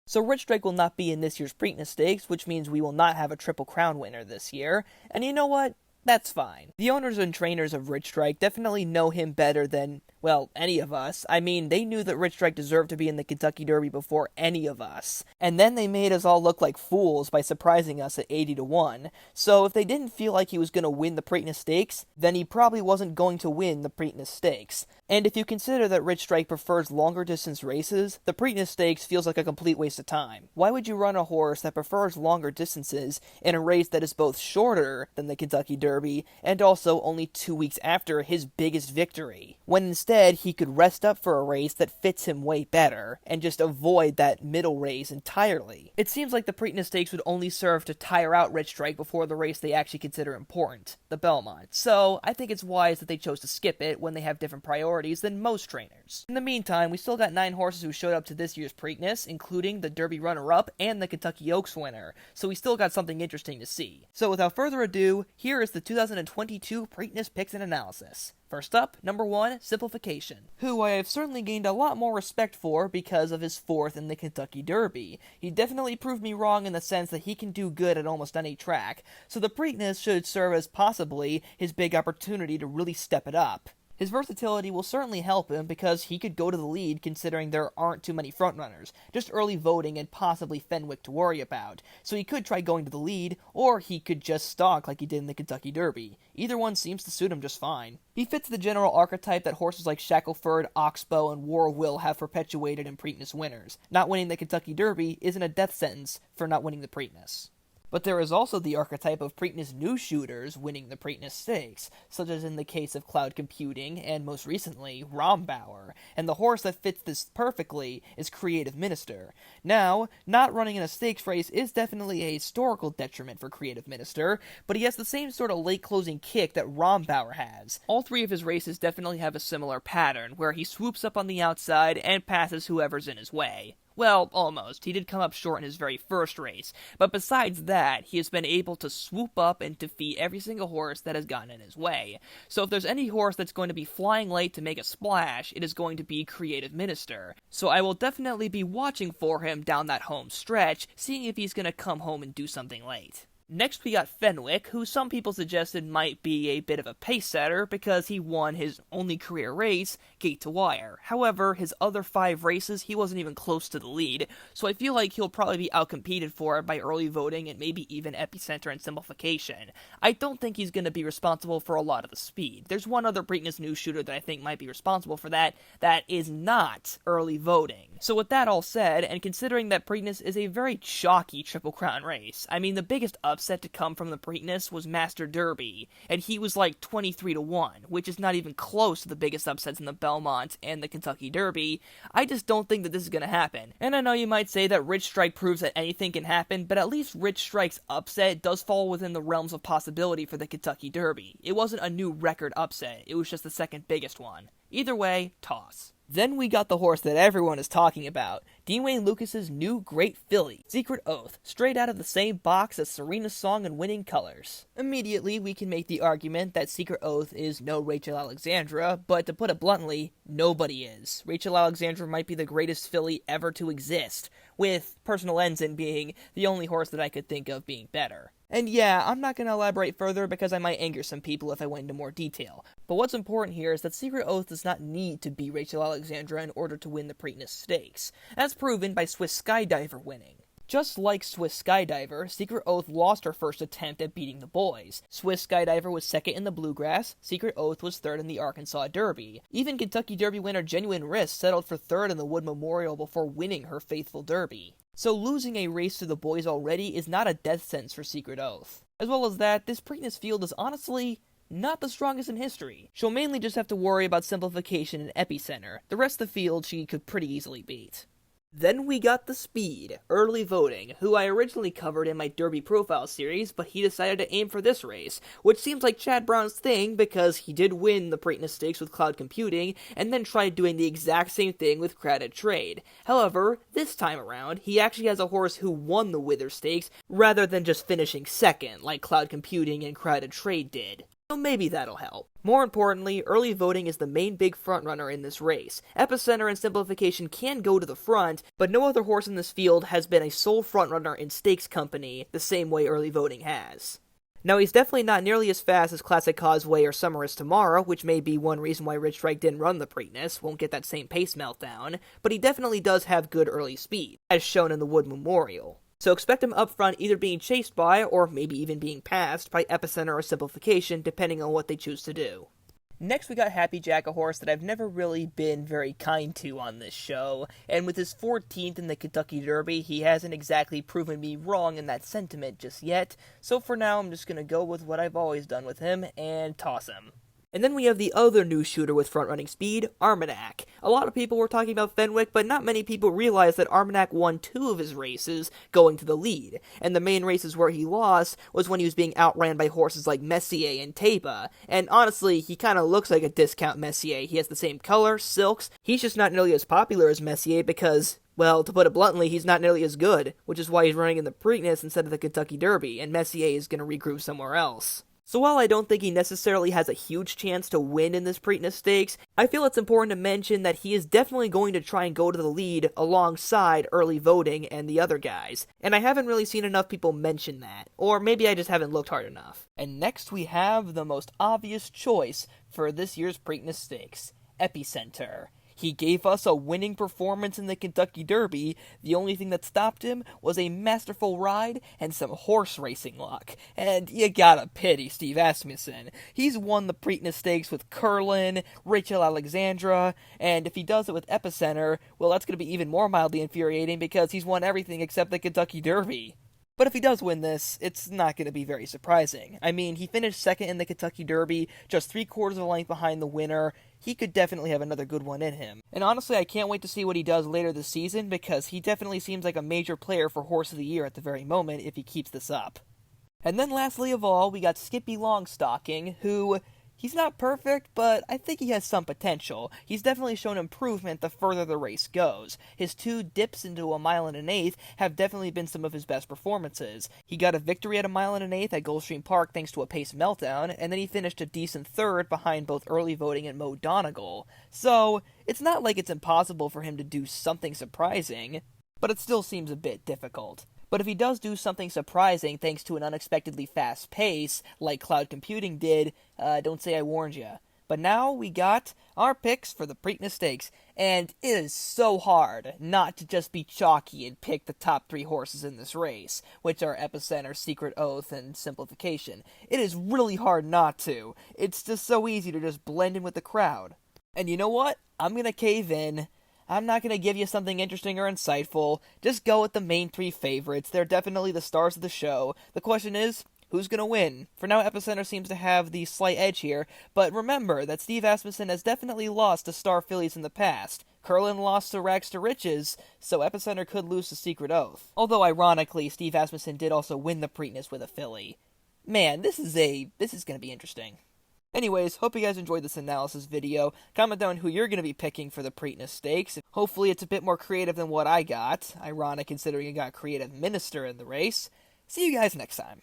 So Rich Strike will not be in this year's Preakness Stakes, which means we will not have a Triple Crown winner this year. And you know what? That's fine. The owners and trainers of Rich Strike definitely know him better than, well, any of us. I mean, they knew that Rich Strike deserved to be in the Kentucky Derby before any of us. And then they made us all look like fools by surprising us at 80-1. So if they didn't feel like he was going to win the Preakness Stakes, then he probably wasn't going to win the Preakness Stakes. And if you consider that Rich Strike prefers longer distance races, the Preakness Stakes feels like a complete waste of time. Why would you run a horse that prefers longer distances in a race that is both shorter than the Kentucky Derby and also only 2 weeks after his biggest victory, when instead he could rest up for a race that fits him way better and just avoid that middle race entirely? It seems like the Preakness Stakes would only serve to tire out Rich Strike before the race they actually consider important, the Belmont. So I think it's wise that they chose to skip it when they have different priorities than most trainers. In the meantime, we still got 9 horses who showed up to this year's Preakness, including the Derby runner-up and the Kentucky Oaks winner, so we still got something interesting to see. So without further ado, here is the 2022 Preakness Picks and Analysis. First up, number 1, Simplification, who I have certainly gained a lot more respect for because of his 4th in the Kentucky Derby. He definitely proved me wrong in the sense that he can do good at almost any track, so the Preakness should serve as possibly his big opportunity to really step it up. His versatility will certainly help him because he could go to the lead considering there aren't too many frontrunners, just early voting and possibly Fenwick to worry about, so he could try going to the lead, or he could just stalk like he did in the Kentucky Derby. Either one seems to suit him just fine. He fits the general archetype that horses like Shackleford, Oxbow, and War Will have perpetuated in Preakness winners. Not winning the Kentucky Derby isn't a death sentence for not winning the Preakness. But there is also the archetype of Preakness new shooters winning the Preakness Stakes, such as in the case of Cloud Computing, and most recently, Rombauer, and the horse that fits this perfectly is Creative Minister. Now, not running in a stakes race is definitely a historical detriment for Creative Minister, but he has the same sort of late-closing kick that Rombauer has. All 3 of his races definitely have a similar pattern, where he swoops up on the outside and passes whoever's in his way. Well, almost. He did come up short in his very first race, but besides that, he has been able to swoop up and defeat every single horse that has gotten in his way. So if there's any horse that's going to be flying late to make a splash, it is going to be Creative Minister. So I will definitely be watching for him down that home stretch, seeing if he's going to come home and do something late. Next we got Fenwick, who some people suggested might be a bit of a pace setter because he won his only career race, Gate to Wire. However, his other 5 races, he wasn't even close to the lead, so I feel like he'll probably be outcompeted for it by early voting and maybe even Epicenter and Simplification. I don't think he's going to be responsible for a lot of the speed. There's one other Preakness news shooter that I think might be responsible for that is not early voting. So with that all said, and considering that Preakness is a very chalky Triple Crown race, I mean the biggest upset to come from the Preakness was Master Derby, and he was like 23-1, which is not even close to the biggest upsets in the Belmont and the Kentucky Derby. I just don't think that this is going to happen. And I know you might say that Rich Strike proves that anything can happen, but at least Rich Strike's upset does fall within the realms of possibility for the Kentucky Derby. It wasn't a new record upset, it was just the second biggest one. Either way, toss. Then we got the horse that everyone is talking about, Dean Wayne Lucas's new great filly, Secret Oath, straight out of the same box as Serena's Song and Winning Colors. Immediately, we can make the argument that Secret Oath is no Rachel Alexandra, but to put it bluntly, nobody is. Rachel Alexandra might be the greatest filly ever to exist, with Personal Ensign being the only horse that I could think of being better. And yeah, I'm not going to elaborate further because I might anger some people if I went into more detail. But what's important here is that Secret Oath does not need to be Rachel Alexandra in order to win the Preakness Stakes, as proven by Swiss Skydiver winning. Just like Swiss Skydiver, Secret Oath lost her first attempt at beating the boys. Swiss Skydiver was second in the Bluegrass, Secret Oath was third in the Arkansas Derby. Even Kentucky Derby winner Genuine Risk settled for third in the Wood Memorial before winning her Faithful Derby. So losing a race to the boys already is not a death sentence for Secret Oath. As well as that, this Preakness field is honestly not the strongest in history. She'll mainly just have to worry about Simplification and Epicenter. The rest of the field she could pretty easily beat. Then we got the Speed, early voting, who I originally covered in my Derby Profile series, but he decided to aim for this race, which seems like Chad Brown's thing because he did win the Preakness Stakes with Cloud Computing, and then tried doing the exact same thing with Crowded Trade. However, this time around, he actually has a horse who won the Wither Stakes, rather than just finishing second, like Cloud Computing and Crowded Trade did. So maybe that'll help. More importantly, early voting is the main big frontrunner in this race. Epicenter and Simplification can go to the front, but no other horse in this field has been a sole frontrunner in stakes company the same way early voting has. Now, he's definitely not nearly as fast as Classic Causeway or Summer is Tomorrow, which may be one reason why Rich Strike didn't run the Preakness, won't get that same pace meltdown, but he definitely does have good early speed, as shown in the Wood Memorial. So expect him up front either being chased by, or maybe even being passed, by Epicenter or Simplification, depending on what they choose to do. Next we got Happy Jack, a horse that I've never really been very kind to on this show, and with his 14th in the Kentucky Derby, he hasn't exactly proven me wrong in that sentiment just yet, so for now I'm just gonna go with what I've always done with him, and toss him. And then we have the other new shooter with front-running speed, Armagnac. A lot of people were talking about Fenwick, but not many people realized that Armagnac won 2 of his races going to the lead, and the main races where he lost was when he was being outran by horses like Messier and Taba, and honestly, he kinda looks like a discount Messier. He has the same color, silks, he's just not nearly as popular as Messier because, well, to put it bluntly, he's not nearly as good, which is why he's running in the Preakness instead of the Kentucky Derby, and Messier is gonna regroup somewhere else. So while I don't think he necessarily has a huge chance to win in this Preakness Stakes, I feel it's important to mention that he is definitely going to try and go to the lead alongside early voting and the other guys, and I haven't really seen enough people mention that, or maybe I just haven't looked hard enough. And next we have the most obvious choice for this year's Preakness Stakes, Epicenter. He gave us a winning performance in the Kentucky Derby. The only thing that stopped him was a masterful ride and some horse racing luck. And you gotta pity Steve Asmussen. He's won the Preakness Stakes with Curlin, Rachel Alexandra, and if he does it with Epicenter, well, that's gonna be even more mildly infuriating because he's won everything except the Kentucky Derby. But if he does win this, it's not going to be very surprising. I mean, he finished second in the Kentucky Derby, just 3/4 of a length behind the winner. He could definitely have another good one in him. And honestly, I can't wait to see what he does later this season, because he definitely seems like a major player for Horse of the Year at the very moment if he keeps this up. And then lastly of all, we got Skippylongstocking, who, he's not perfect, but I think he has some potential. He's definitely shown improvement the further the race goes. His 2 dips into a 1 1/8 have definitely been some of his best performances. He got a victory at a 1 1/8 at Gulfstream Park thanks to a pace meltdown, and then he finished a decent 3rd behind both early voting and Mo Donegal. So, it's not like it's impossible for him to do something surprising, but it still seems a bit difficult. But if he does do something surprising thanks to an unexpectedly fast pace, like Cloud Computing did, don't say I warned ya. But now we got our picks for the Preakness Stakes, and it is so hard not to just be chalky and pick the top 3 horses in this race, which are Epicenter, Secret Oath, and Simplification. It is really hard not to. It's just so easy to just blend in with the crowd. And you know what? I'm gonna cave in. I'm not going to give you something interesting or insightful. Just go with the main 3 favorites. They're definitely the stars of the show. The question is, who's going to win? For now, Epicenter seems to have the slight edge here, but remember that Steve Asmussen has definitely lost to star fillies in the past. Curlin lost to Rags to Riches, so Epicenter could lose to Secret Oath. Although, ironically, Steve Asmussen did also win the Preakness with a filly. Man, this is going to be interesting. Anyways, hope you guys enjoyed this analysis video. Comment down who you're going to be picking for the Preakness Stakes. Hopefully it's a bit more creative than what I got. Ironic considering I got Creative Minister in the race. See you guys next time.